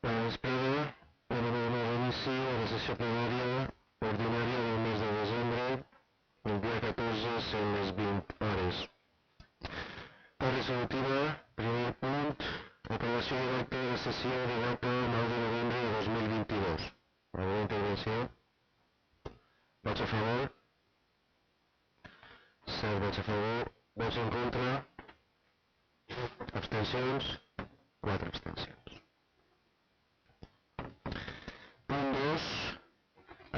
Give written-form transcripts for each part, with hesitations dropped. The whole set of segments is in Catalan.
Espera l'inici de la sessió plenària ordinària del mes de desembre, el dia 14, sent les 20 hores. Per resolutiva, primer punt, aprovació de l'acte de la sessió de data 9 de novembre de 2022. Alguna intervenció? Vots a favor? 7 vots a favor. Vots en contra? Abstencions? 4 abstencions. Punt 2.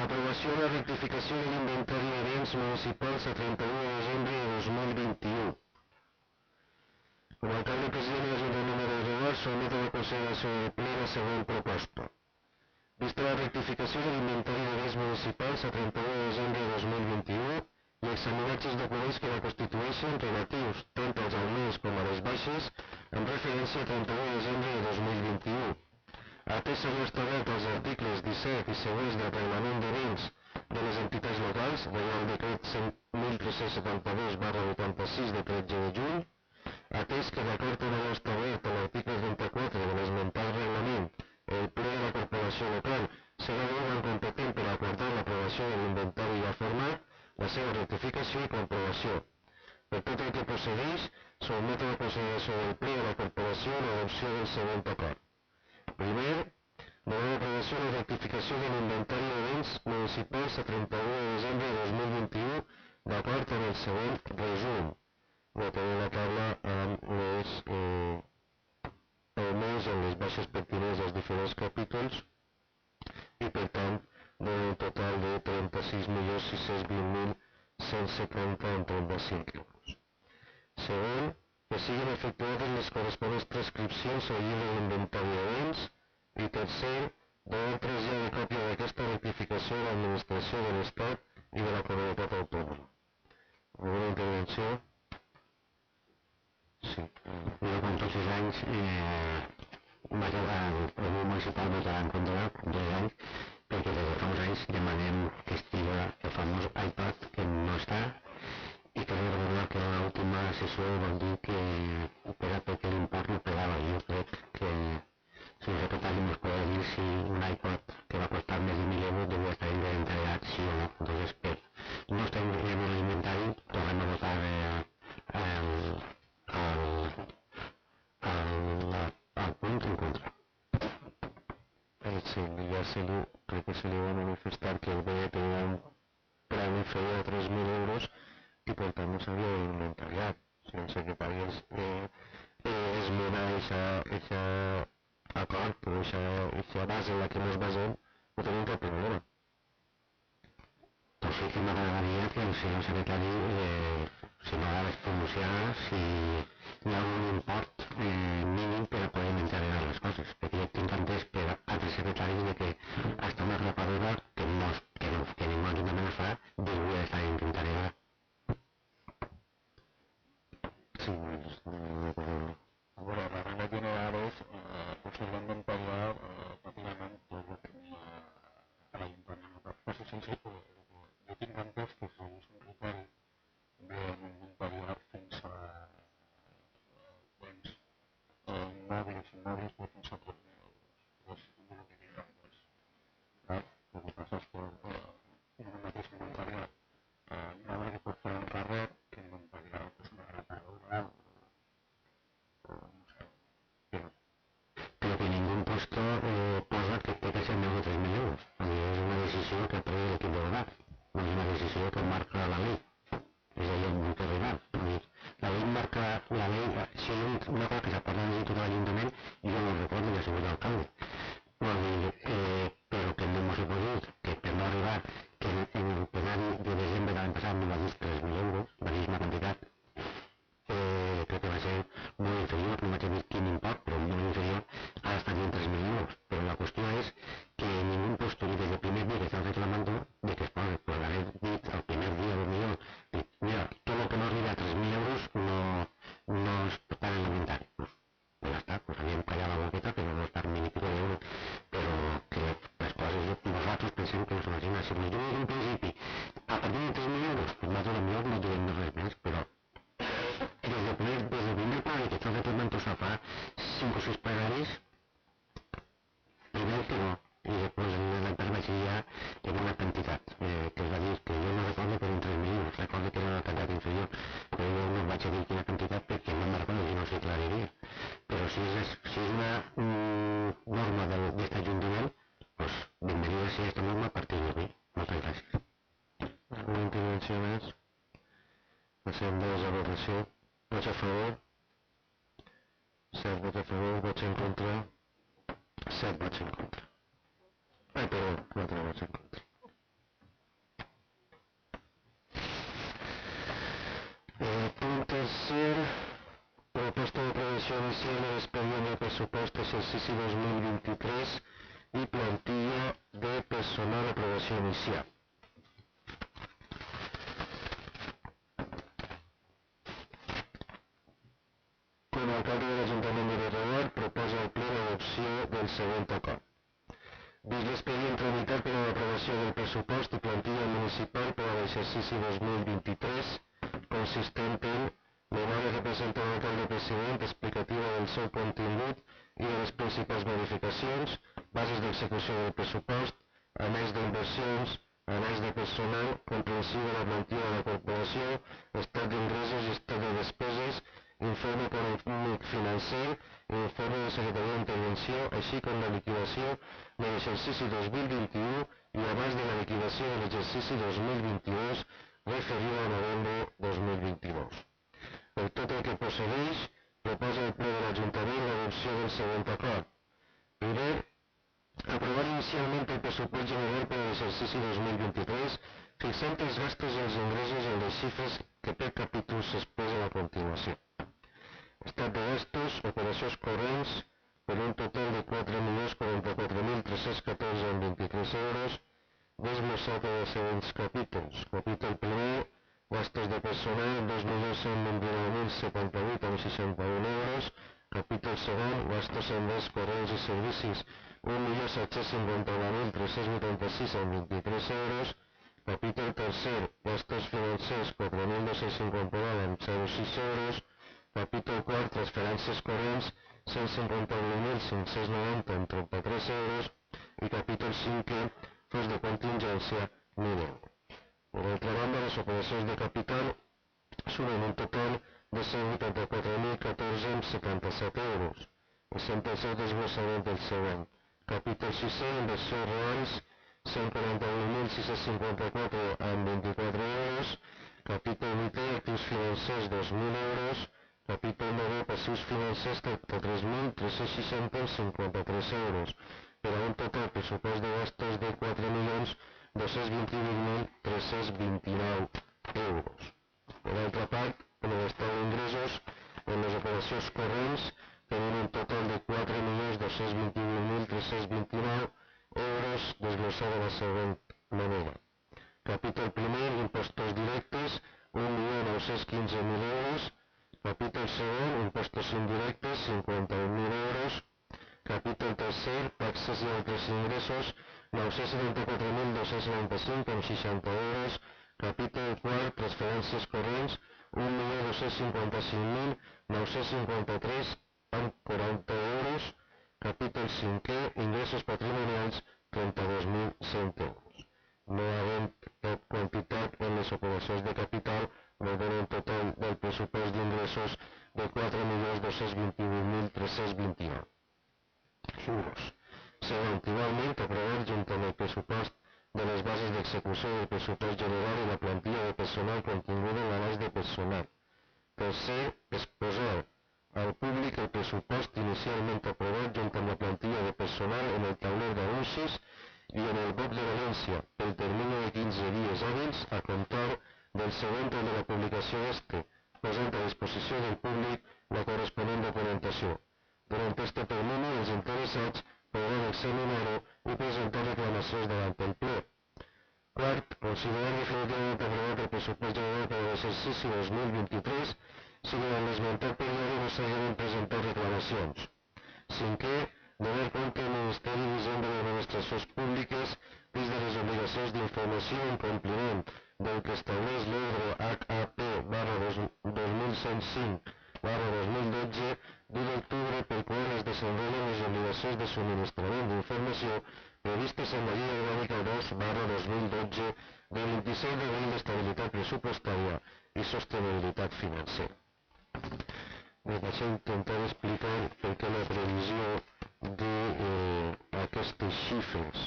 Aprovació de la rectificació de l'inventari de béns municipals a 31 de desembre de 2021. Com a alcalde president de l'Ajuntament de Reguera, someto a la consideració del ple la següent proposta. Vista la rectificació de l'inventari de béns municipals a 31 de desembre de 2021 i examinats els documents que la constitueixen relatius tant als augments com a les baixes en referència a 31 de desembre de 2021. Atès allò establert als articles 17 i següents del Reglament de Béns de les entitats locals, Reial Decret 1372/86 de 13 de juny, atès que d'acord amb allò establert a l'article 34 de l'esmentat reglament, el ple de la corporació local serà l'òrgan competent per acordar l'aprovació de l'inventari ja format, la seva rectificació i comprovació. Per tot el que procedeix, sotmeto a la consideració del ple de la corporació l'adopció del següent acord. Primer, donar l'aprovació de la rectificació de l'inventari de béns municipals a 31 de desembre de 2021 d'acord amb el següent resum. Votaré la taula amb les augments en les baixes pertinents als diferents capítols i per tant donar un total de 36.620.170,35 euros. Segon, que siguin efectuades les corresponents prescripcions al llibre d'inventari de béns i tercer, donar trasllat de còpia d'aquesta rectificació a l'administració de l'Estat i de la comunitat autònoma. Alguna intervenció? Sí. Jo com tots els anys el meu municipal votarà en contra 2 anys perquè des de fa uns anys demanem que estigui el famós iPad que no està i que recordar que l'última sessió van dir que era perquè l'import no pegava. Jo crec que si el secretari ens pot dir si un iPad que va costar més de 1.000 euros devia estar inventariat sí o no. Entonces, per no estar en l'inventari, tornem a votar al punt en contra. Sí, ja crec que se li va manifestar que el bé tenia un preu inferior a 3.000 euros i per tant no s'havia inventariat. Si el secretari esmena aquest acord o aquesta base en la que ens basem, no tenim cap problema. Doncs sí que m'agradaria que el senyor secretari si m'agrada pronunciar si hi ha un import mínim per a poder inventariar les coses, perquè jo tinc entès per altres secretaris que hasta una rapadura que ningú ajuntament fa devia estar inventariada. Sí, a veure, la regla general és posar l'inventariar pràcticament tot el que tenia a l'Ajuntament. Quasi sense jo tinc entès que si és un criteri d'inventariar fins a béns immòbils de fins a 3.000 euros. És el que tinc entès. El que passa és que en el mateix inventariat hi ha que pot fer un carrer que inventariar una rapadura o no sé. Però que ningú puesto posa que té que ser més de 3.000 euros. És una decisió que pren l'equip de govern, no és una decisió que marca la llei. És allò molt terrible. La llei marca la llei, si hi ha una cosa que s'ha parlat de tot l'Ajuntament, jo no recordo que ha sigut l'alcalde. Vol dir, però que no m'ho he pogut, que per no arribar, que en el plenari de desembre de l'any passat no va dir 3.000 euros, va dir una quantitat, crec que va ser molt inferior, no vaig dir quin import, però molt inferior, ara està dient 3.000 euros. Però la qüestió és que ningú postuli des del primer dia que estan reclamant de que es posa, per haver dit el primer dia del millor, mira, tot el que no arriba a 3.000 euros no es està en l'inventari. Pues ja està, pues havíem callat la boqueta, però no està ni pico d'euros. Però que les coses, nosaltres pensem que no són així. Si ens diuen un principi, a partir de 3.000 euros, pues nosaltres potser no direm res més, però des del primer pare que estan reclamant fa 5 o 6 plenaris, si es una norma de este ayuntamiento, pues bienvenida sea esta norma a partir de hoy. Muchas gracias. ¿Alguna intervenció més? Passem dos a votació. Vots a favor? 7 vots a favor, vots en contra? 7 vots en contra. Ai, perdó, 4 vots en contra. Punt tercer, proposta d'aprovació inicial de l'expedient de pressupost exercici 2023 i plantilla de personal aprovació inicial. Com a alcalde de l'Ajuntament de Berredar, proposa al ple l'adopció del següent acord. Vist l'expedient tramitat per a l'aprovació del pressupost i plantilla municipal per a l'exercici 2023, consistent en memòria que presenta l'alcalde president explicativa del seu contingut i de les principals modificacions, bases d'execució del pressupost, anells d'inversions, anells de personal, comprensiu de la plantilla de la corporació, estat d'ingressos i estat de despeses, informe econòmic financer, informe de Secretaria d'Intervenció, així com la liquidació de l'exercici 2021 i abans de la liquidació de l'exercici 2022 referida a novembre 2022. Per tot el que procedeix, proposa el ple de l'Ajuntament l'adopció del següent acord. Primer, aprovar inicialment el pressupost general per a l'exercici 2023, fixant els gastos i els ingressos en les xifres que per capítol s'exposen a continuació. Estat de gastos, operacions corrents, per un total de 4.044.314,23 euros, desglossat en els següents capítols. Capítol primer, gastos de personal, 2.129.078,61 euros. Capítol segon, gastos en béns corrents i servicis, 1.759.386,23 euros. Capítol tercer, gastos financers, 4.259,06 euros. Capítol quart, transferències corrents, 151.590,33 euros. I capítol cinquè, fons de contingència, 1.000 euros. Per altra banda, les operacions de capital sumen un total de 184.014,77 euros. Essent el seu desglossament del següent. Capítol sisè, inversions reals, 141.654,24 euros. Capítol 8è, actius financers, 2.000 euros. Capítol 9è, passius financers, 33.360,53 euros, per a un total pressupost de gastos de 4.228.329 euros. Per altra part, en l'estat d'ingressos, en les operacions corrents, tenim un total de 4.228.329 euros desglossat de la següent manera. Capítol primer, impostos directes, 1.915.000 euros. Capítol segon, impostos indirectes, 51.000 euros. Capítol tercer, taxes i altres ingressos, 974.295,60 euros. Capítol quart, transferències corrents, 1.255.953,40 euros. Capítol cinquè, ingressos patrimonials, 32.100 euros. No havent cap quantitat en les operacions de capital, no dona un total del pressupost d'ingressos de 4.228.329 euros. Segon, igualment, aprovar junt amb el pressupost de les bases d'execució del pressupost general i la plantilla de personal continguda en l'anàlisi de personal. Tercer, exposar al públic el pressupost inicialment aprovat junt amb la plantilla de personal en el tauler d'anuncis i en el BOP de València pel termini de 15 dies hàbils a comptar del següent de la publicació d'este, posant a disposició del públic la corresponent documentació. Durant este termini, els interessats podran examinar-ho i presentar reclamacions davant el ple. Quart, considerar definitivament aprovat el pressupost general per a l'exercici 2023 si durant l'esmentat període no s'hagin presentat reclamacions. Cinquè, donar compte al Ministeri d'Hisenda i Administracions Públiques dins de les obligacions d'informació en compliment del que estableix l'ordre HAP/2105/2012 d'1 d'octubre pel qual es desenvolupen les obligacions de subministrament d'informació previstes en la Llei Orgànica 2/2012 de 27 d'abril d'estabilitat pressupostària i sostenibilitat financera. vaig a intentar explicar per què la previsió d'aquestes xifres.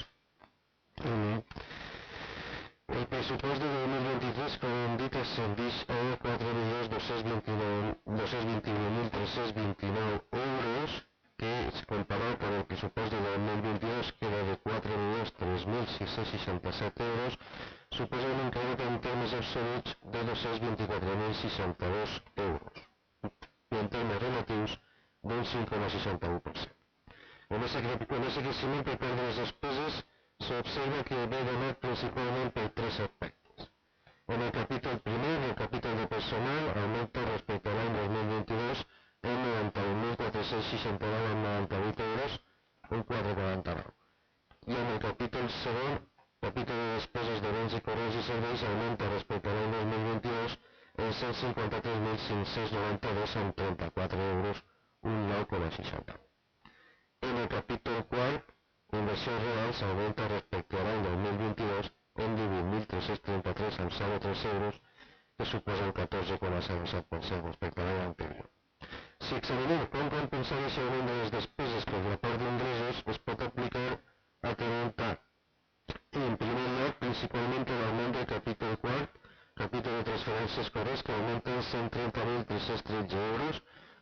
El pressupost de 2023, com hem dit, ascendeix a 4.221.329 euros, que, comparat amb el pressupost de 2022, que era de 4.003.667 euros, suposa un increment en termes absoluts de 224.062 euros, i en termes relatius d'un 5,61%. En aquest creixement per part de les despeses s'observa que ve donat principalment per tres aspectes. En el capítol primer, el capítol de personal, augmenta respecte a l'any 2022 en 91.469 amb 98 euros, un 4,49. I en el capítol segon, capítol de despeses de béns i corrents i serveis, augmenta respecte a l'any 2022 en 153.592 amb 34 euros, un 9,60. En el capítol quart, inversions reals augmenta respecte a l'any 2022 en 18.333 amb 0,3 euros, que suposa un 14,07% respecte a l'any anterior. Si examinem com compensar aquest augment de les despeses per la part d'ingressos, es pot aplicar atenentar, en primer lloc, principalment l'augment del capítol quart, capítol de transferències corrents, que augmenta en 130.313 euros,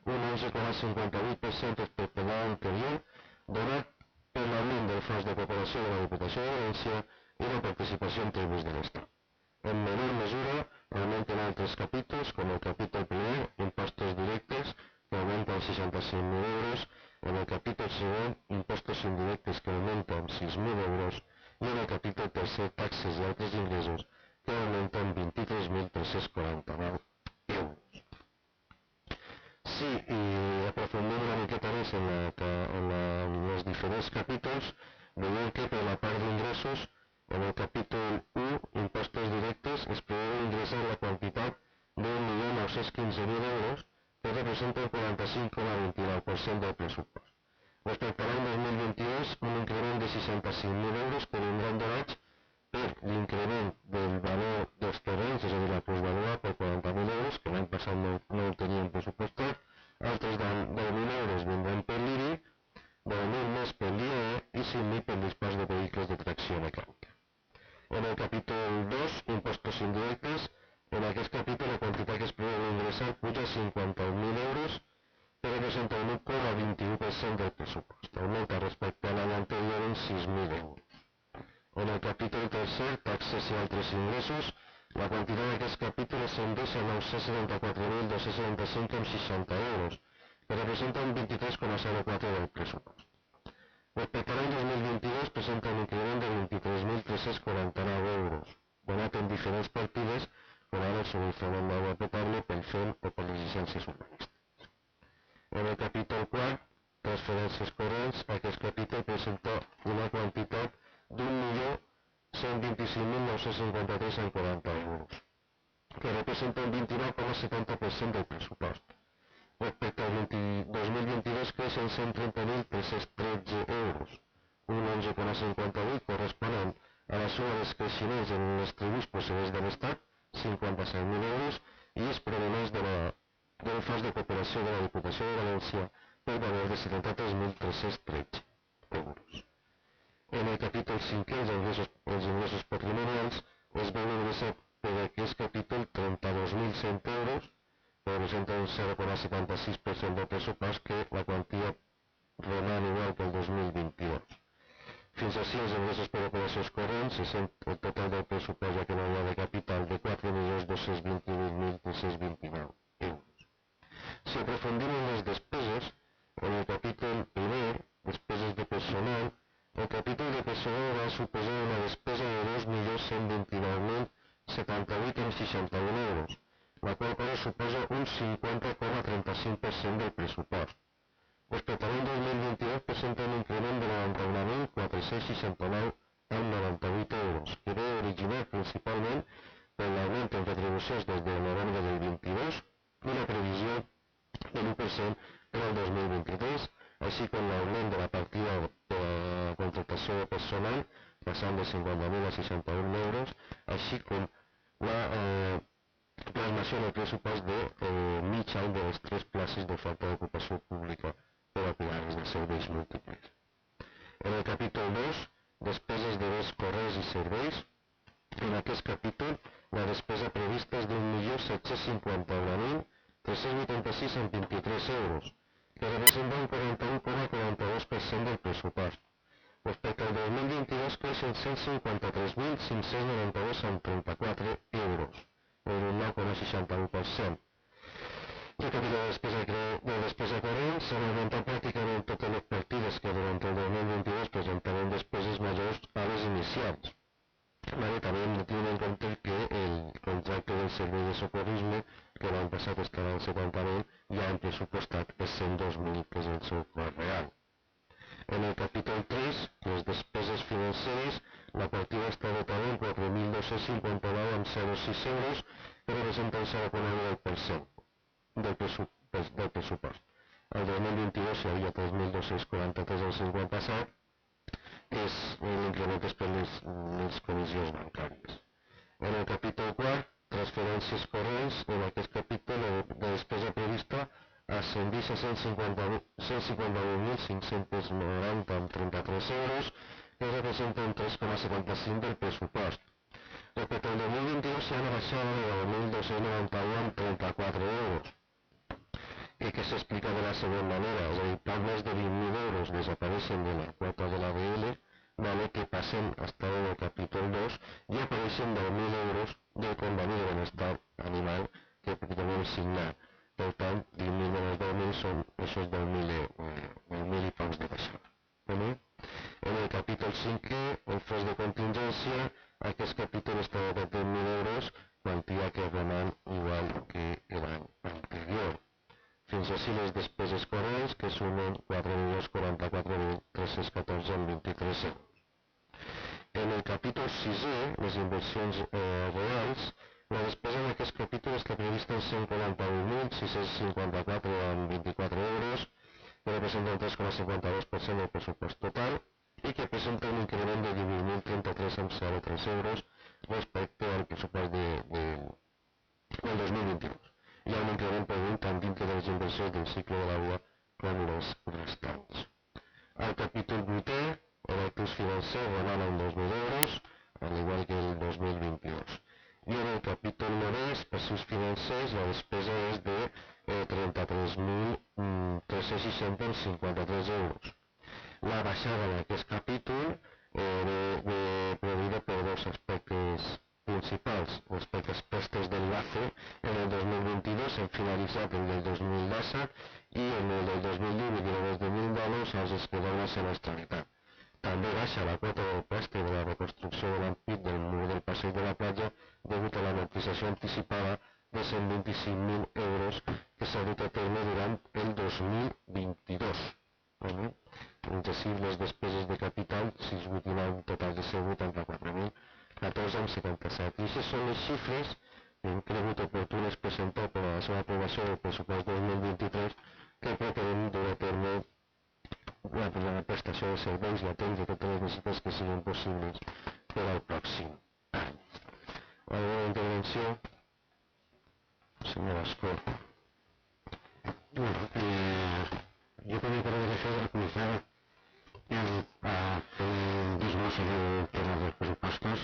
un 11,58% respecte a l'any anterior, donat per l'augment del fons de cooperació de la Diputació de València i la participació en tributs de l'Estat. En menor mesura, augmenten altres capítols, com el capítol primer, impostos directes, que augmenten 65.000 euros, en el capítol segon, impostos indirectes, que augmenten 6.000 euros, i en el capítol tercer, taxes i altres ingressos, que augmenten 23.349 euros. Sí, i aprofundim una miqueta més en els diferents capítols, veiem que per la part d'ingressos, en el capítol 1, impostos directes, es preveu ingressar la quantitat de 1.915.000 euros, que representa el 45,29% del pressupost. Respecte a l'any 2022, un increment de 65.000 euros que vindran donats per l'increment del valor dels terrenys, és a dir, la plusvalua per 40.000 euros, que l'any passat no el teníem pressupostat, altres 10.000 euros vindran per l'IBI, 10.000 més per l'IAE i 5.000 per l'impost de vehicles de tracció mecànica. En el capítol 2, impostos indirectes, en aquest capítol la quantitat que es preveu ingressar puja a 51.000 euros, que representa un 1,21% del pressupost, augmenta respecte a l'any anterior en 6.000 euros. En el capítol tercer, taxes i altres ingressos, la quantitat d'aquest capítol ascendeix a 974.275,60 euros, que representa un 23,04% del pressupost. Respecte a l'any 2022, presenta un increment de 23.349 euros, donat en diferents partides, com ara el subministrament d'aigua potable, pel FEM o per les llicències urbanístiques. En el capítol quart, transferències corrents, aquest capítol presenta una quantitat d'1.125.953,40 euros, que representa un 29,70% del pressupost. Respecte al 2022 creix en 130.313 euros, un 11,58 corresponent a la suma dels creixements en els tributs procedents de l'Estat, 57.000 euros, i els provenents del fons de cooperació de la Diputació de València per valor de 73.313 euros. En el capítol 5, els ingressos patrimonials, es veu ingressat per aquest capítol 32.100 euros, que representa un 0,76% del pressupost, que la quantia roman igual que el 2022. Fins així els ingressos per operacions corrents, sent el total del pressupost ja que no hi ha de capital de 4.228.329 euros. Si aprofundim en les despeses, en el capítol primer, despeses de personal, el capítol de personal va suposar una despesa de 2.129.078,61 euros, la qual cosa suposa un 50,35% del pressupost. Respecte a l'any 2022 presenta un increment de 91.469,98 euros, que ve originat principalment per l'augment en retribucions des de novembre del 22 i la previsió de l'1% per al 2023, així com l'augment de la partida de contractació de personal, passant de 50.000 a 61 euros, així com plasmació en el pressupost de mig any de les 3 places d'oferta d'ocupació pública per a operants de serveis múltiples. En el capítol 2, despeses de béns corrents i serveis, en aquest capítol la despesa prevista és d'1.751.386,23 euros, que representa un 41,42% del pressupost. Respecte al 2022 creix en 153.592,34 euros, en un 9,61%. El capítol de despesa corrent s'han augmentat pràcticament totes les partides que durant el 2022 presentaven despeses majors a les inicials. També hem de tenir en compte que el contracte del servei de socorrisme, que l'any passat estava al 70.000, ja hem pressupostat els 102.000, que és el seu cost real. En el capítol 3, les despeses financeres, la partida està dotada en 4.259,06 euros, que representa el 0,9% del pressupost. El 2022 hi havia 3.243,57, és l'increment és per les comissions bancàries. En el capítol 4, transferències corrents, en aquest capítol de despesa prevista ascendeix a 151.590,33 euros, que representa un 3,75 del pressupost. Respecte al 2022 hi ha una baixada de 9.291,34 euros, que s'explica de la següent manera, és a dir, poc més de 20.000 euros desapareixen de la quota de l'ADL, que passen a estar en el capítol 2 i apareixen 10.000 euros del conveni de benestar animal que vam signar. Per tant, 20.000 menys 10.000 són aquests 10.000 i pocs de baixada. En el capítol 5, el fons de contingència, aquest capítol està dotat de 1.000 euros, quantia que roman igual que l'any anterior. Fins així les despeses corrents, que sumen 4.044.314,23 euros. En el capítol 6è, les inversions reals, la despesa en aquest capítol està prevista en 141.654,24 euros, que representa un 3,52% del pressupost total i que presenta un increment de 18.033,03 euros respecte al pressupost del 2022. Hi ha un increment previst tant dintre de les inversions del cicle de l'aigua com les restants. Al capítol 8è, el recurs financer roman en 2.000 euros, al igual que el 2022. I en el capítol 9è, passius financers, la despesa és de 33.360,53 euros. La baixada en aquest capítol prevista per dos aspectes principals. Respecte als préstecs del LACE, en el 2022 hem finalitzat el del 2017 i en el del 2018 i el del 2019 els queda una semestralitat. També baixa la quota del préstec de la reconstrucció de l'ampit del mur del passeig de la platja degut a l'amortització anticipada de 125.000 euros que s'ha dut a terme durant el 2022. Les despeses de capital, 6,89, un total de 184.014,77. I aquestes són les xifres que hem cregut oportunes presentar per a la seva aprovació del pressupost 2023 que pretenen dur a terme la prestació de serveis i atendre totes les necessitats que siguin possibles per al pròxim any. Alguna intervenció? Senyor Escó. Bueno, yo creo que això de la comissió disminució del tema dels pressupostos.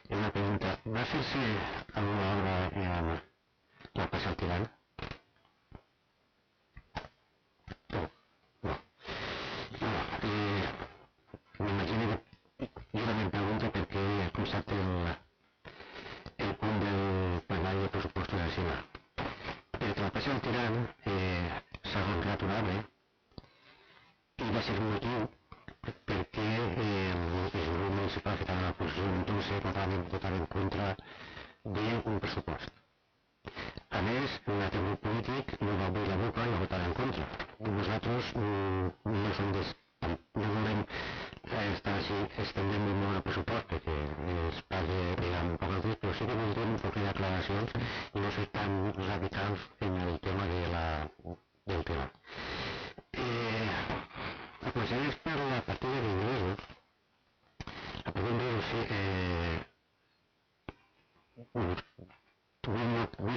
És una pregunta. Va fer-se alguna obra en la plaça Altirant? No. M'imagino que jo també em pregunto perquè he constat el punt del plenari de pressupostos addicional. Perquè la plaça Altirant s'ha rentat un arbre i va ser un motiu perquè el grup municipal que estava a la posició d'entonces votaven en contra d'un pressupost. A més, un altre grup polític no va obrir la boca i va votar en contra. Nosaltres no volem estar així estendent molt el pressupost perquè es parla amb poc altres, però sí que voldríem un poc d'aclaracions i no ser tan radicals en el tema del tema. La començaré per la partida d'ingressos. La partida d'ingressos, sí, vull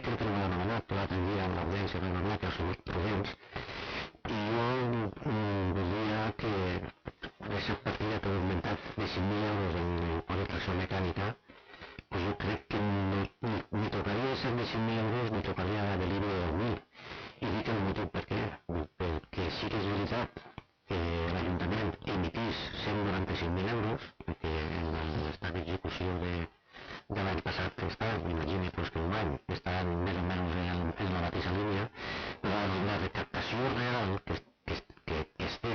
creure 95.000 euros en l'impost de tracció mecànica, pues jo crec que ni tocaria de 75.000 euros ni tocaria de l'IBI de 10.000. I dic el motiu per què. Perquè sí que és veritat que l'Ajuntament emitís 195.000 euros, perquè en l'estat d'execució de l'any passat que està, m'imagino pues, que un any està més o menys en la mateixa línia, però la recaptació real que es té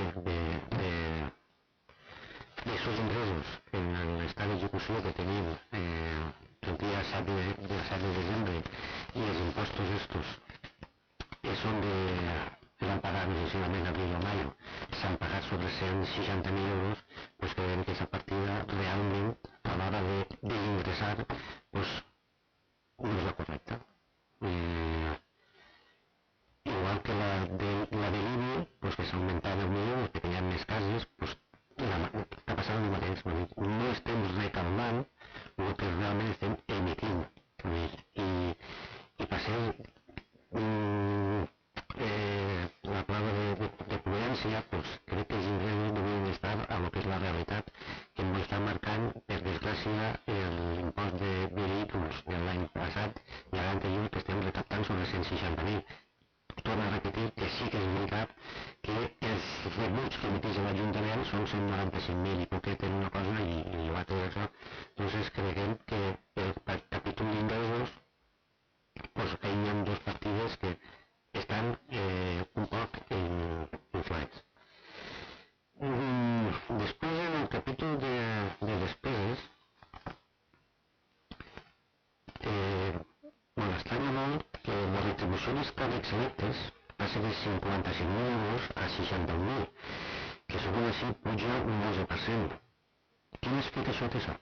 d'aquests ingressos en l'estat d'execució que tenim el dia 7 de desembre i els impostos estos que són que van pagar necessàriament abril o maio, s'han pagat sobre 160.000 euros, pues creiem que aquesta partida realment a l'hora d'ingressar pues, no és la correcta. Igual que la de l'IBI, pues, que s'ha augmentat 10.000 euros perquè hi ha més cases, pues, està passant el mateix. No estem recalmant el que realment estem emitint. I per ser la clau de prudència, pues, crec que els ingressos deurien estar a lo que és la realitat que ens està marcant, per desgràcia, l'impost de vehicles de l'any passat i l'any anterior que estem recaptant sobre 160.000. Torno a repetir que sí que és veritat que els rebuts que emiteix l'Ajuntament són 195.000 i poquet en una cosa i l'altre d'això. Entonces creiem que per capítol d'ingressos pues, hi ha dues partides que estan un poc inflats. Després en el capítol de despeses m'estranya molt que la retribució dels càrrecs electes passa de 55.000 euros a 61.000, que segons així puja un 11%. Quina explicació té això?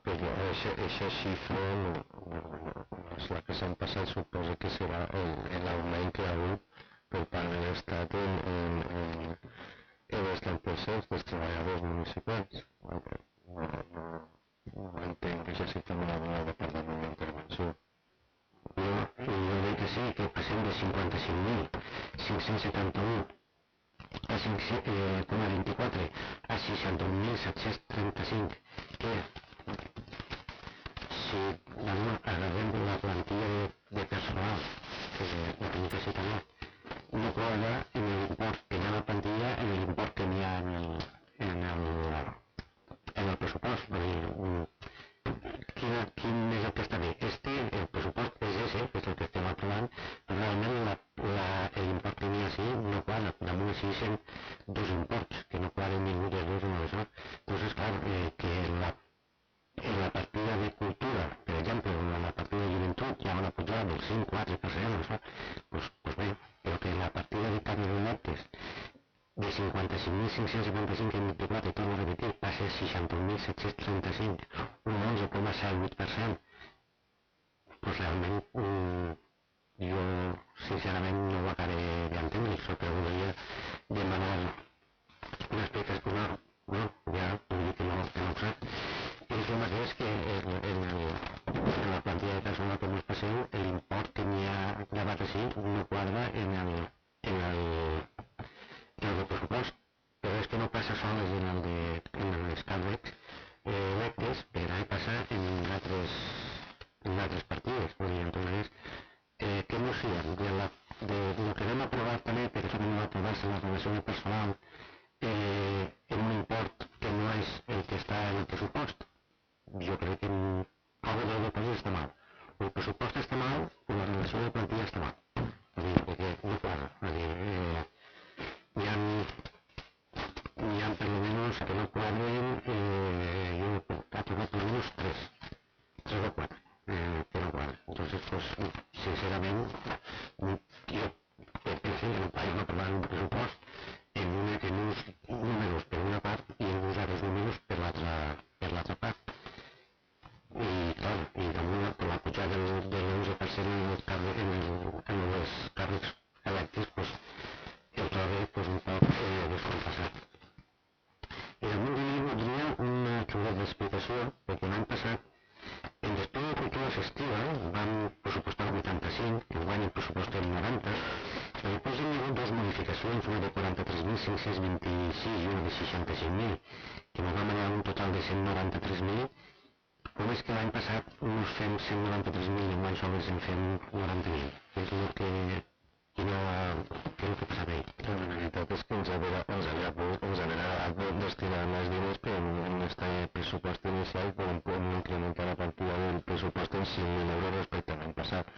Però aquesta xifra no és la que s'han passat, suposo que serà l'augment que ha hagut per part de l'Estat en els 30% dels treballadors municipals. No entenc que aquesta xifra no la de part de la meva intervenció. Jo dic que sí, que passem de 55.571 a 5,24 a 61.735, que si agafem la plantilla de personal, que la tecnificació també, no quadra en l'import que hi ha a la plantilla en l'import que hi ha en el pressupost. Quin és el que està bé? El pressupost és ese, que és el que estem aprovant, però realment l'import que hi ha sí no quadra. Damunt així són dos imports, que no quadren ningú dels dos en això. Entonces, clar, que en la partida de cultura, per exemple, en la partida de joventut hi ha una pujada del 5-4%, això, pues bé, però que en la partida de càrrecs electes de 55.575 en 24, torno a repetir, passa a 61.735, un 11,78%. Pues realment jo sincerament no ho acabaré d'entendre, això que volia demanar una explicació, no, ja vull dir que no ho sé. I el mateix que en la plantilla de personal que ens passeu, l'import que n'hi ha gravat així no quadra en el pressupost, però és que no passa sols en els càrrecs electes, però passa en altres partides. Vull dir, entonces, què no fiem del que vam aprovar també, perquè això no va aprovar-se en la relació de personal, en un import que no és el que està en el pressupost. Jo crec que algo de coses està mal. O el pressupost està mal o la relació de plantilla està mal. És a dir, perquè no quadra. És a dir, n'hi ha per lo menos que no quadren, jo he aprovat per lo menos 3 o 4 que no quadren. Entonces, pues, sincerament, jo penso que podem aprovar un pressupost en uns números per una part i en uns altres números per l'altra part. I, clar, i damunt la pujada de l'11% en els càrrecs elèctrics, pues, el trobo pues, un poc descompassat. I damunt d'allí voldria una xuleta d'explicació, perquè l'any passat, en despesa de cultura festiva, van pressupostar 85, enguany el pressupost en 90, però després hi ha hagut dues modificacions. bonificacions, una de 43.526 i una de 65.000, que ens va manar un total de 193.000, com és que l'any passat uns fem 193.000 i en l'any sols en fem 90.000? És el que... Què és el que passava ahí? La veritat és que ens haguera agradat destinar més diners, però en aquest pressupost inicial podem incrementar la partida del pressupost en 5.000 euros respecte a l'any passat.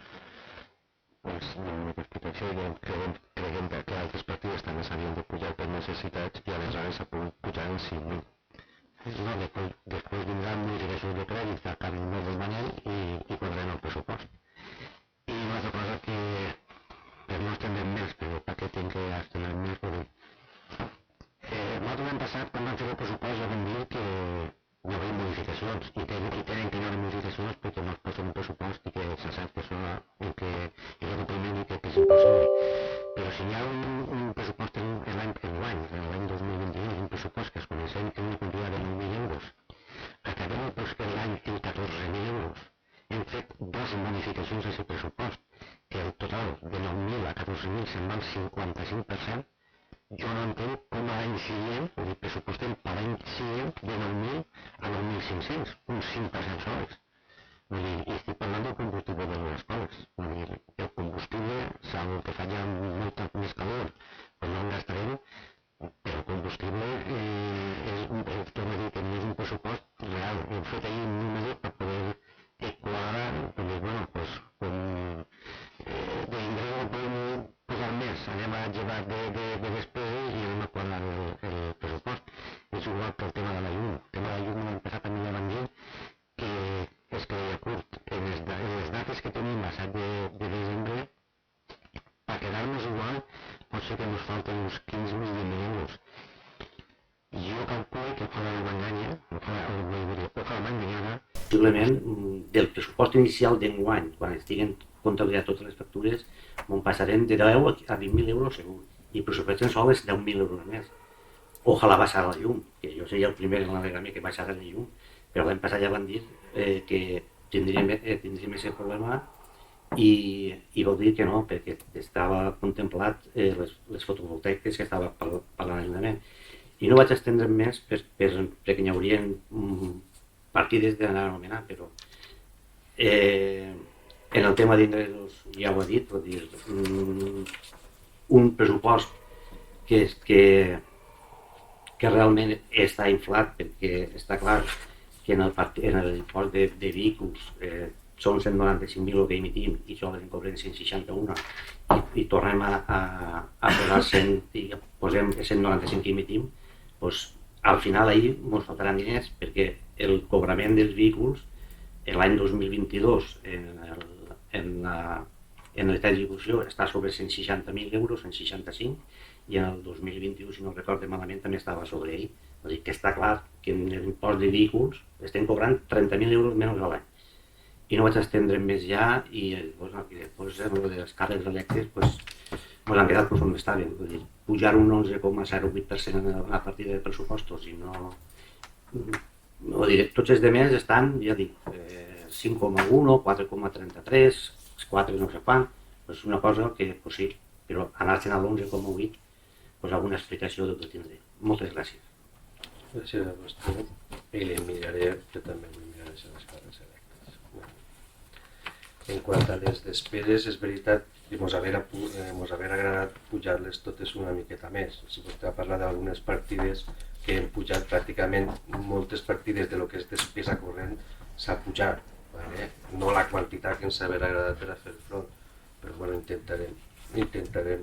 Doncs hi ha una explicació i creiem que altres partides també s'havien de pujar per necessitats i aleshores s'ha pogut pujar en 5.000. No, després vindran modificacions de crèdit que acabin el mes de gener i quadrarem el pressupost. I una altra cosa que, per no estendre'm més, però perquè tinc que estendre'm més, però nosaltres l'any passat, quan vam fer el pressupost, ja vam dir que hi hauria modificacions i tenen que hi haurà modificacions perquè no es pot fer un pressupost i que se sap que això el que és el compliment i que és impossible. Però si hi ha un pressupost l'any 2022, un pressupost que es comença en una quantitat de 9.000 euros, acabem l'any en 14.000 euros, hem fet dues modificacions a aquest pressupost, que el total de 9.000 a 14.000 se'n va al 55%, jo no entenc com l'any següent, vull dir, pressupostem per l'any següent de 9.000 a 9.500, un 5% sols. Vull dir, i estic parlant del combustible de les escoles. Vull dir, el combustible, salvo que faci molta més calor, però no en gastarem, però el combustible torno a dir que no és un pressupost real. Hem fet ahir un número per poder quadrar, per dir, bueno, doncs, d'ingrés podem posar més, anem a llevar de despeses i anem a quadrar el pressupost. És igual que el tema de la llum. El tema de la llum l'any passat també ja vam dir que es quedaria curt. En les dates que tenim a 7 de desembre, per quedar-nos igual, pot ser que ens falten uns 15 milions d'euros. Jo calculo que ojalà no m'enganya, ojalà m'enganyada. Possiblement, del pressupost inicial d'enguany, quan estiguen comptabilitzades totes les factures, m'on passarem de 10 a 20.000 euros segur. I pressupostem sol és 10.000 euros més. Ojalà baixar la llum, que jo seria el primer en l'alegrament que baixara la llum, però l'any passat ja van dir que tindríem aquest problema i vol dir que no, perquè estava contemplat les fotovoltaiques que estava per l'Ajuntament. I no vaig estendre'm més perquè hi haurien partides d'anar a anomenar, però en el tema d'ingressos ja ho he dit, vol dir, un pressupost que realment està inflat perquè està clar que en l'impost de vehicles són 195.000 el que emitim i sols en cobrem 161 i tornem a posar 100 i posem 195 que emitim, doncs al final ahir ens faltaran diners perquè el cobrament dels vehicles l'any 2022 en l'estat d'execució està sobre 160.000 euros, 165, i en el 2021, si no recorde malament, també estava sobre ell. Vull dir que està clar que en l'impost de vehicles estem cobrant 30.000 euros menys a l'any. I no vaig estendre més ja i després amb les càrregues elèctriques ens han quedat com estaven. Vull dir, pujar un 11,08% en la partida de pressupostos i no... Tots els demés estan, ja dic, 5,1, 4,33, 4 no sé quant, és una cosa que, pues sí, però anar-se'n a l'11,8, pues alguna explicació de tot tindré. Moltes gràcies. Gràcies a vostè. I li miraré, jo també vull mirar les càrregues elèctriques. En quant a les despeses, és veritat que ens hauria agradat pujar-les totes una miqueta més. Si vostè ha parlat d'algunes partides que hem pujat pràcticament moltes partides de lo que és despesa corrent s'ha pujat. No la quantitat que ens hauria agradat per a fer front, però bueno, intentarem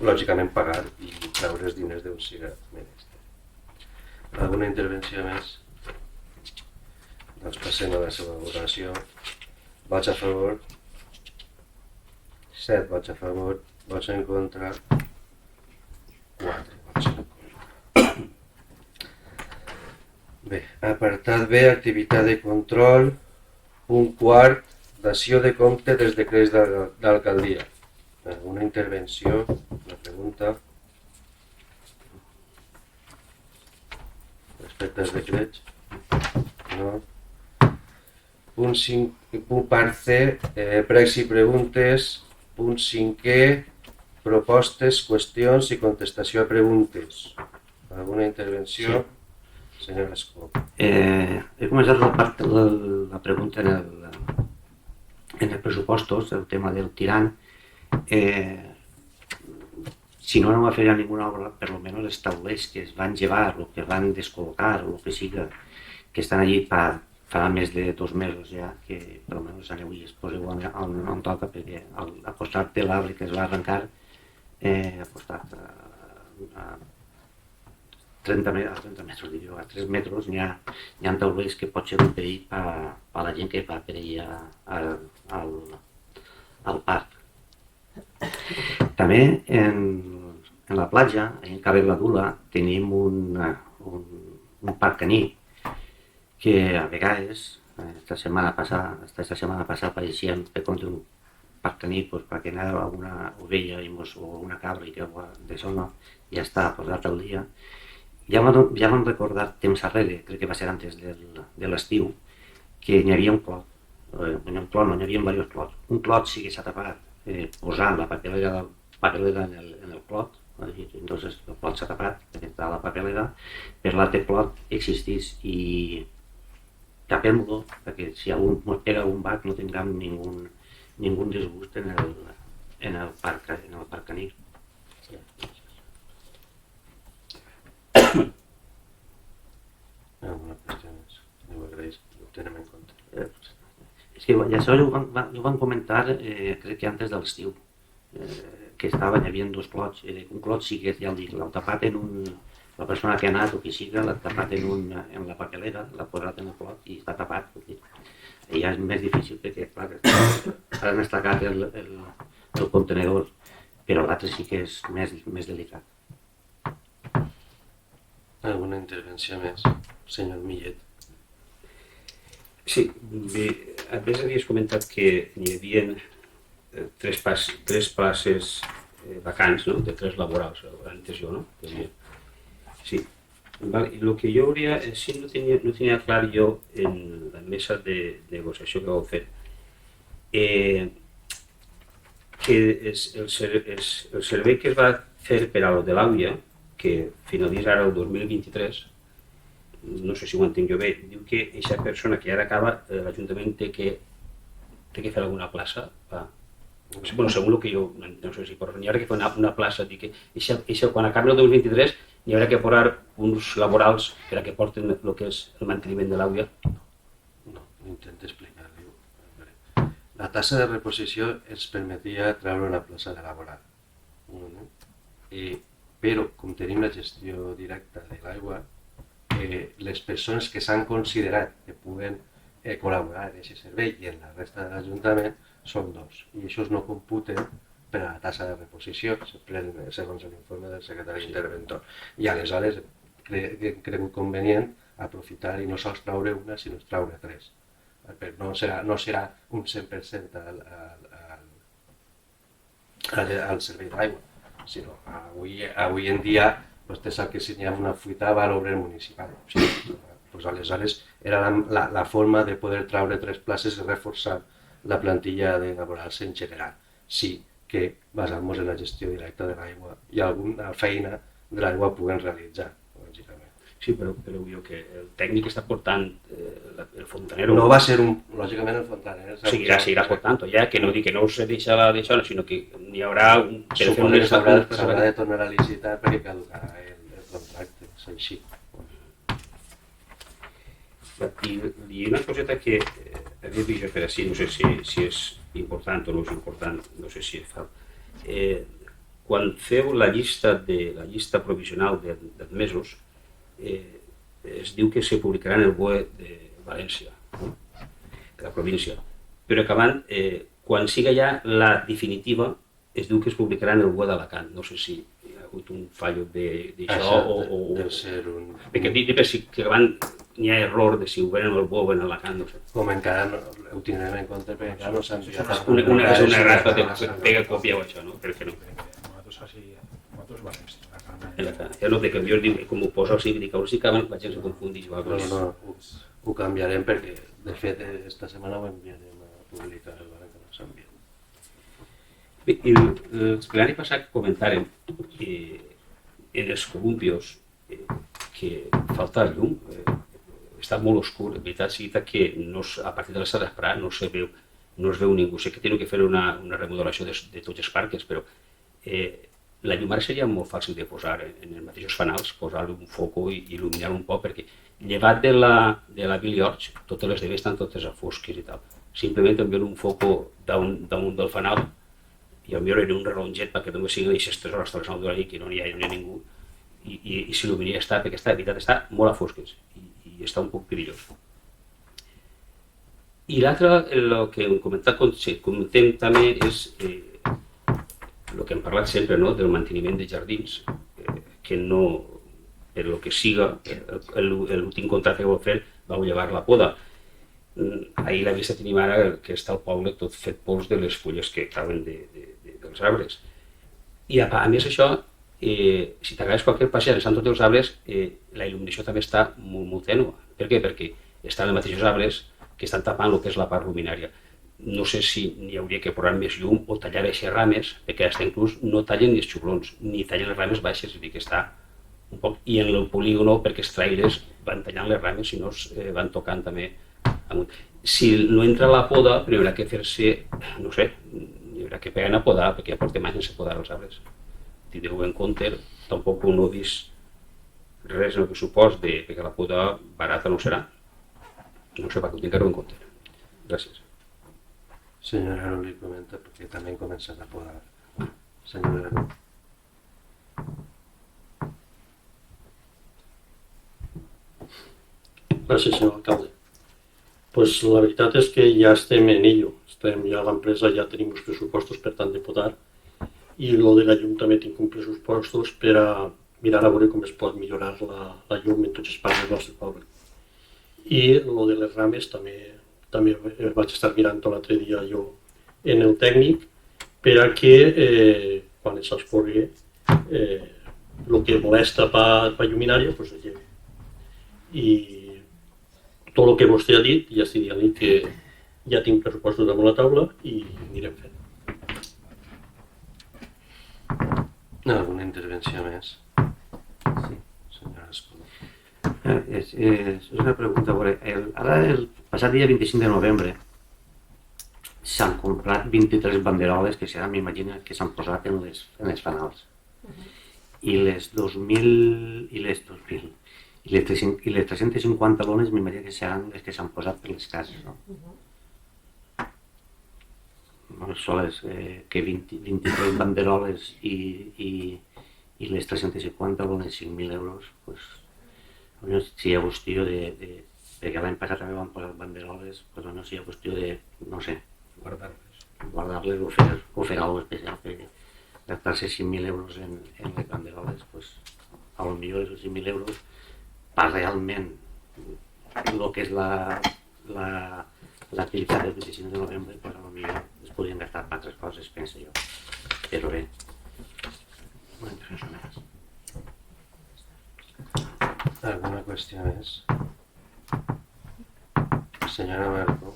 lògicament pagar i treure els diners d'on siga menester. Alguna intervenció més? Doncs passem a la seva votació. Vots a favor? 7 vots a favor, vots en contra? 4 vots en contra. Bé, apartat B, activitat de control, punt quart, dació de compte dels decrets d'alcaldia. Una intervenció, una pregunta respecte als decrets? No. Punt part C, pregs i preguntes. Punt 5è, Propostes, qüestions i contestació a preguntes. Alguna intervenció? Sí. Senyor Escó. He començat la pregunta en els pressupostos, el tema del tirant. Si no va fer ninguna obra, per lo menos els taulers que es van llevar o que es van descol·locar o el que siga, que estan allí fa més de 2 mesos ja, que per lo menos aneu i es poseu on toca, perquè al costat de l'arbre que es va arrencar, al costat a 30 metres, diria, a 3 metres, hi ha taulers que pot ser un perill per la gent que va per allà al parc. També en la platja, en Cabe la Dula, tenim un parc caní que a vegades, esta setmana passada apareixíem per compte d'un parc caní perquè anava una ovella o una cabra i que de zona ja està posat al dia. Ja vam recordar temps arrere, crec que va ser antes de l'estiu, que n'hi havia un clot. N'hi havia diversos clots. Un clot sí que s'ha tapat posant la papelera en el clot, entonces el clot s'ha tapat perquè està la papelera, però l'altre clot existís i tapem-lo perquè si algú ens pega un bat no tindrem ningú disgust en el parc caní. Alguna qüestió més? Ho agraeix, ho tenem en compte. És que això ho van comentar, crec que antes de l'estiu, que hi havia 2 clots. Un clot sí que ja el dic, l'ha tapat la persona que ha anat o qui siga, l'ha tapat en la papelera, l'ha posat en el clot i està tapat. I ja és més difícil perquè, clar, s'ha destacat el contenedor, però l'altre sí que és més delicat. Alguna intervenció més? Senyor Millet. Sí, bé, abans havies comentat que n'hi havia 3 places vacants, no? De 3 laborals, antes jo, no? Sí. Vale. El que jo hauria, sí, no tenia clar jo en la mesa de negociació que vau fer, que el servei que es va fer per a lo de l'àvia, que finalitza ara el 2023, no sé si ho entenc jo bé, diu que aquesta persona que ara acaba, l'Ajuntament té que fer alguna plaça. Bueno, segons el que jo, no sé si n'hi haurà que fer una plaça, dir que quan acabi el 2023 n'hi haurà que posar uns laborals per a que porten el que és el manteniment de l'àvia. No, intento explicar-li. La tassa de reposició ens permetia treure una plaça de laboral. Però, com tenim la gestió directa de l'aigua, les persones que s'han considerat que puguen col·laborar en aquest servei i en la resta de l'Ajuntament són 2. I això no computen per a la tassa de reposició, segons l'informe del secretari interventor. I aleshores hem cregut convenient aprofitar i no sols traure una, sinó traure 3. No serà un 100% al servei d'aigua, sinó avui en dia vostè sap que si hi ha una fuita va a l'obrer municipal. Aleshores era la forma de poder traure 3 places i reforçar la plantilla de laborals en general. Sí que basant-nos en la gestió directa de l'aigua i alguna feina de l'aigua puguem realitzar, lògicament. Sí, però jo que el tècnic està portant el fontanero... No va ser lògicament el fontanero... Seguirà portant, ja, que no dic que no se deixa d'això, sinó que n'hi haurà... Suposo que s'haurà de tornar a licitar perquè caducarà el contracte, és així. I una coseta que havia vist per així, no sé si és important o no és important, no sé si fa... Quan feu la llista provisional d'admesos, es diu que se publicarà en el BOE de València, de la província, però acabant, quan siga ja la definitiva, es diu que es publicarà en el BOE d'Alacant. No sé si hi ha hagut un fallo d'això o... Deu ser un... Perquè dic per si n'hi ha error de si ho venen al BOE o en Alacant, no sé. Com encara ho tindrem en compte perquè encara no s'han enviat... Una raspa de pega còpia o això, no? Per què no? Nosaltres vam Ja no, que jo dic, com ho poso així, dic, si acaben, la gent se confundeix. No, ho canviarem perquè, de fet, esta setmana ho enviarem a publicar el barri que no s'envia. Bé, l'any passat comentàrem en els columpios que falta el llum, està molt oscur, en veritat sí que a partir de les hores d'esperar no es veu ningú. Sé que teniu que fer una remodelació de tots els parques, però la llum ara seria molt fàcil de posar en els mateixos fanals, posar-li un foco i il·luminar un poc, perquè llevat de la Bill George, totes les deves estan totes a fosques i tal. Simplement enviar un foco damunt del fanal i potser en un relonget perquè només siguin aquestes 3 hores treballant durant i que no hi ha ningú i s'il·luminaria perquè la veritat està molt a fosques i està un poc perillós. I l'altre, el que comentem també és el que hem parlat sempre, no? Del manteniment de jardins, que no, per el que siga, l'últim contracte que vau fer vau llevar la poda. Ahir la vista tenim ara que està el poble tot fet pols de les fulles que cauen dels arbres. I a més això, si t'agafes qualsevol passeig estan tots els arbres, la il·luminació també està molt tènua. Per què? Perquè estan els mateixos arbres que estan tapant el que és la part luminària. No sé si n'hi hauria que posar més llum o tallar aquestes rames, perquè hasta inclús no tallen ni els xublons, ni tallen les rames baixes, és a dir, que està un poc... I en el polígono, perquè els trailers van tallant les rames, si no van tocant també amunt. Si no entra la poda, però hi haurà que fer-se, no sé, hi haurà que pegar a podar, perquè ja portem anys sense podar els arbres. Tindreu en compte, tampoc no he vist res en el pressupost, perquè la poda barata no serà. No sé, perquè ho tingueu en compte. Gràcies. Senyora Aro li comenta perquè també comencen a podar. Senyora Aro. Gràcies, senyor alcalde. Pues la veritat és que ja estem en ello. Estem ja a l'empresa, ja tenim els pressupostos per tant de podar i lo de la llum també tinc uns pressupostos per a mirar a veure com es pot millorar la llum en tots els parcs del nostre poble. I lo de les rames també vaig estar mirant l'altre dia jo en el tècnic per a que quan s'escorri el que molesta per lluminària pues es llevi. I tot el que vostè ha dit ja estic dient que ja tinc pressupostos damunt la taula i anirem fent. Alguna intervenció més? Sí. Senyora Escola. És una pregunta. Ara, el passat dia 25 de novembre, s'han comprat 23 banderoles que m'imagino que s'han posat en les fanals. I les 350 lones m'imagino que seran les que s'han posat per les cases, no? Soles que 23 banderoles i les 350 lones 5.000 euros, doncs si hi ha qüestió perquè l'any passat també van posar banderoles, doncs si hi ha qüestió de, no sé, guardar-les o fer alguna cosa especial, perquè gastar-se 5.000 euros en les banderoles, doncs potser els 5.000 euros per realment el que és l'activitat del 25 de novembre, doncs potser es podrien gastar per altres coses, penso jo. Però bé, una intervenció més. Alguna qüestió més? Senyora Marco.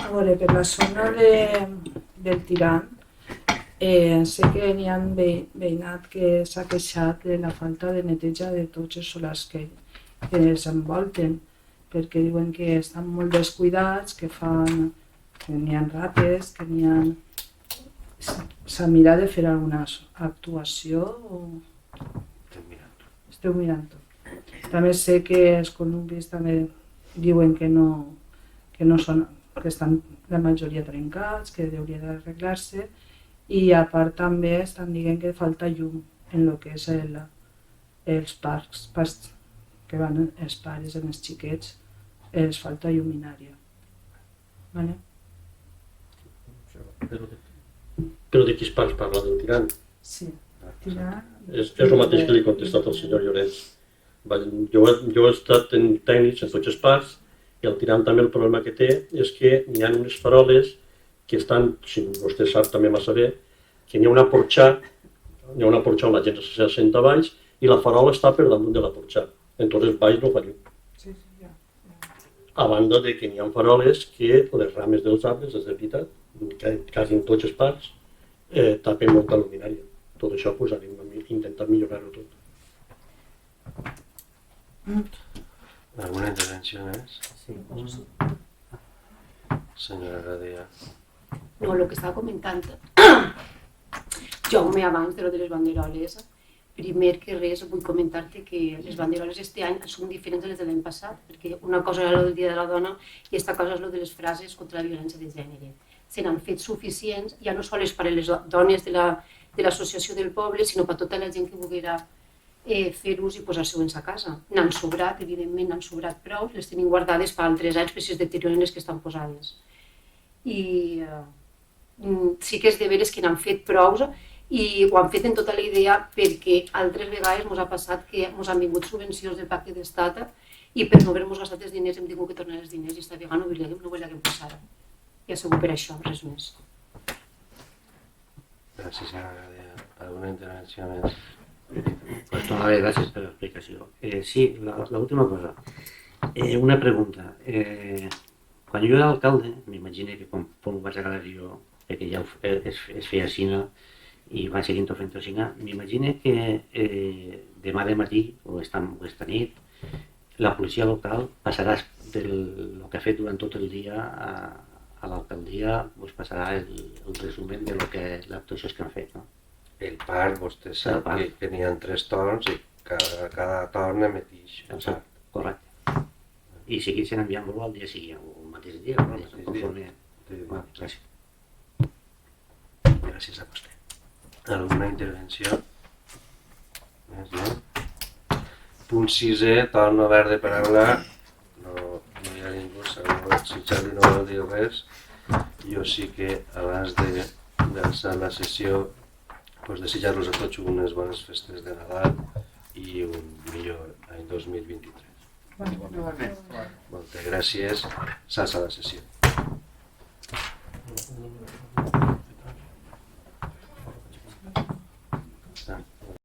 A veure, per la zona del Tirant, sé que n'hi ha veïnat que s'ha queixat de la falta de neteja de tots els solars que els envolten, perquè diuen que estan molt descuidats, que n'hi ha rates, que n'hi ha... S'ha mirat de fer alguna actuació o... Esteu mirant-ho. També sé que els columpis també diuen que no són, que estan la majoria trencats, que hauria d'arreglar-se, i a part també estan dient que falta llum en el que és els parcs que van els pares amb els xiquets, els falta lluminària. Vale? Però de quins parcs parla del Tirant? Sí. Tirant... És el mateix que li he contestat al senyor Llorenç. Jo he estat en tècnics en tots els parcs i el Tirant també el problema que té és que n'hi ha unes faroles que estan, si vostè sap també massa bé, que n'hi ha una porxà on la gent se senta baix i la farola està per damunt de la porxà. Entonces baix no fa llum. Sí, ja. a banda de que n'hi ha faroles que les rames dels arbres, és de veritat, quasi en tots els parcs, tapen molta luminària. Tot això pues, anem intentant millorar-ho tot. Alguna intervenció més? Sí. Senyora Gadea. No, el que estava comentant, Jaume, abans de lo de les banderoles, primer que res vull comentar-te que les banderoles este any són diferents de les de l'any passat, perquè una cosa era el Dia de la Dona i aquesta cosa és el de les frases contra la violència de gènere. Se n'han fet suficients, ja no sols per a les dones de l'associació del poble, sinó per a tota la gent que volguera fer-los i posar-se-ho a casa. N'han sobrat, evidentment n'han sobrat prou, les tenim guardades per altres anys per si es deterioren les que estan posades. I sí que és de veres que n'han fet prou i ho han fet en tota la idea perquè altres vegades ens ha passat que ens han vingut subvencions del Pacte d'Estat i per no haver-nos gastat els diners hem tingut que tornar els diners i esta vegada no volíem passar. Ja segur per això, res més. Gràcies, senyora Gadea. Alguna intervenció més? Pues donar gràcies per l'explicació. Sí, l'última cosa. Una pregunta. Quan jo era alcalde, m'imagino que quan vaig acabar jo, perquè ja es feia cine i va seguint fent cine, m'imagino que demà de matí o esta nit la policia local passarà del que ha fet durant tot el dia a l'alcaldia, passarà el resumen de l'actuació que han fet. No? El parc, vostè sap que n'hi ha 3 torns i cada torn emetix. Correcte. I segueixen enviant-lo al dia següent, o el mateix dia, conforme... Gràcies. Gràcies a vostè. Alguna intervenció? Més, no? Punt 6è, torn obert de paraula. No hi ha ningú, si Xavi no vol dir res. Jo sí que abans d'alçar la sessió desitjar-los a tots unes bones festes de Nadal i un millor any 2023. Moltes gràcies. S'alça la sessió.